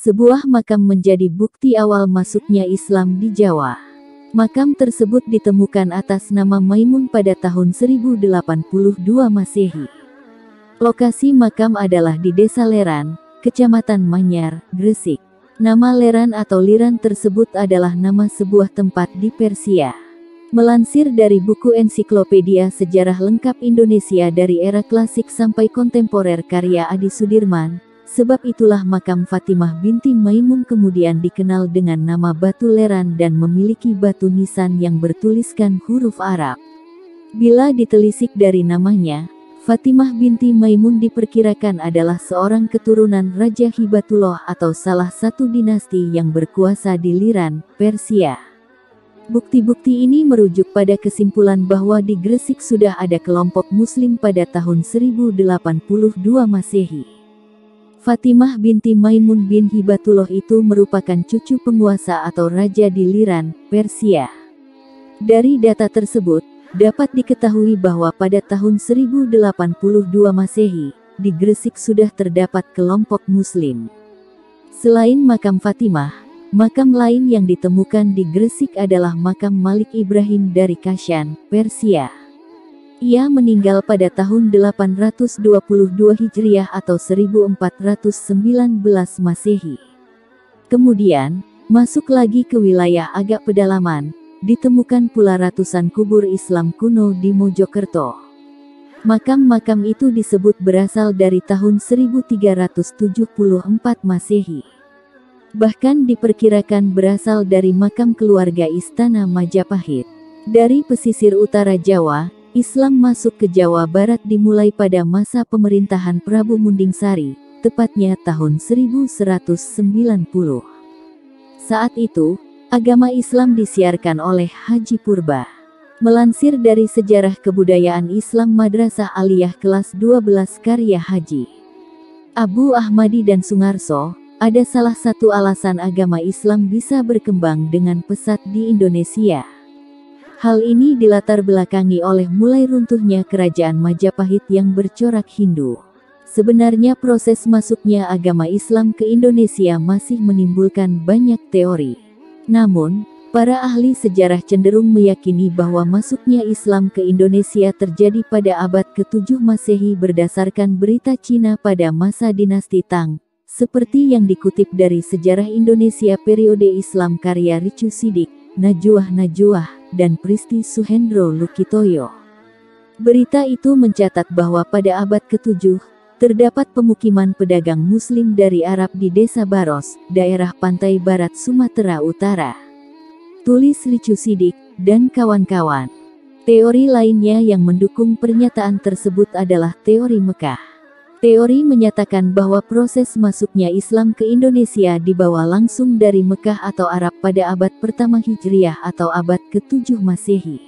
sebuah makam menjadi bukti awal masuknya Islam di Jawa. Makam tersebut ditemukan atas nama Maimun pada tahun 1082 Masehi. Lokasi makam adalah di Desa Leran, Kecamatan Manyar, Gresik. Nama Leran atau Liran tersebut adalah nama sebuah tempat di Persia. Melansir dari buku Ensiklopedia Sejarah Lengkap Indonesia dari era klasik sampai kontemporer karya Adi Sudirman, sebab itulah makam Fatimah binti Maimun kemudian dikenal dengan nama Batu Leran dan memiliki batu nisan yang bertuliskan huruf Arab. Bila ditelisik dari namanya, Fatimah binti Maimun diperkirakan adalah seorang keturunan Raja Hibatullah atau salah satu dinasti yang berkuasa di Liran, Persia. Bukti-bukti ini merujuk pada kesimpulan bahwa di Gresik sudah ada kelompok Muslim pada tahun 1082 Masehi. Fatimah binti Maimun bin Hibatullah itu merupakan cucu penguasa atau raja di Liran, Persia. Dari data tersebut, dapat diketahui bahwa pada tahun 1082 Masehi, di Gresik sudah terdapat kelompok Muslim. Selain makam Fatimah, makam lain yang ditemukan di Gresik adalah makam Malik Ibrahim dari Kashan, Persia. Ia meninggal pada tahun 822 Hijriah atau 1419 Masehi. Kemudian, masuk lagi ke wilayah agak pedalaman, ditemukan pula ratusan kubur Islam kuno di Mojokerto. Makam-makam itu disebut berasal dari tahun 1374 Masehi. Bahkan diperkirakan berasal dari makam keluarga Istana Majapahit. Dari pesisir utara Jawa, Islam masuk ke Jawa Barat dimulai pada masa pemerintahan Prabu Mundingsari, tepatnya tahun 1190. Saat itu, agama Islam disiarkan oleh Haji Purba. Melansir dari Sejarah Kebudayaan Islam Madrasah Aliyah kelas 12 karya Haji Abu Ahmadi dan Sungarso, ada salah satu alasan agama Islam bisa berkembang dengan pesat di Indonesia. Hal ini dilatar belakangi oleh mulai runtuhnya kerajaan Majapahit yang bercorak Hindu. Sebenarnya proses masuknya agama Islam ke Indonesia masih menimbulkan banyak teori. Namun, para ahli sejarah cenderung meyakini bahwa masuknya Islam ke Indonesia terjadi pada abad ke-7 Masehi berdasarkan berita Cina pada masa dinasti Tang, seperti yang dikutip dari Sejarah Indonesia periode Islam karya Ricu Sidik, Najwa, dan Pristi Suhendro Lukitoyo. Berita itu mencatat bahwa pada abad ke-7, terdapat pemukiman pedagang Muslim dari Arab di Desa Baros, daerah pantai barat Sumatera Utara. Tulis Ricu Sidik, dan kawan-kawan. Teori lainnya yang mendukung pernyataan tersebut adalah teori Mekah. Teori menyatakan bahwa proses masuknya Islam ke Indonesia dibawa langsung dari Mekah atau Arab pada abad pertama Hijriah atau abad ke-7 Masehi.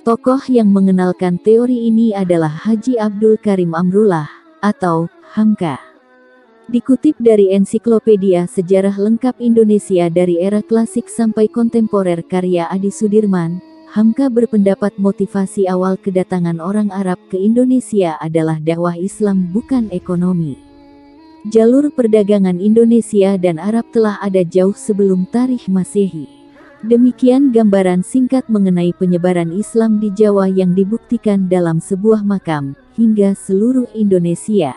Tokoh yang mengenalkan teori ini adalah Haji Abdul Karim Amrullah, atau Hamka. Dikutip dari Ensiklopedia Sejarah Lengkap Indonesia dari era klasik sampai kontemporer karya Adi Sudirman, Hamka berpendapat motivasi awal kedatangan orang Arab ke Indonesia adalah dakwah Islam bukan ekonomi. Jalur perdagangan Indonesia dan Arab telah ada jauh sebelum tarikh Masehi. Demikian gambaran singkat mengenai penyebaran Islam di Jawa yang dibuktikan dalam sebuah makam, hingga seluruh Indonesia.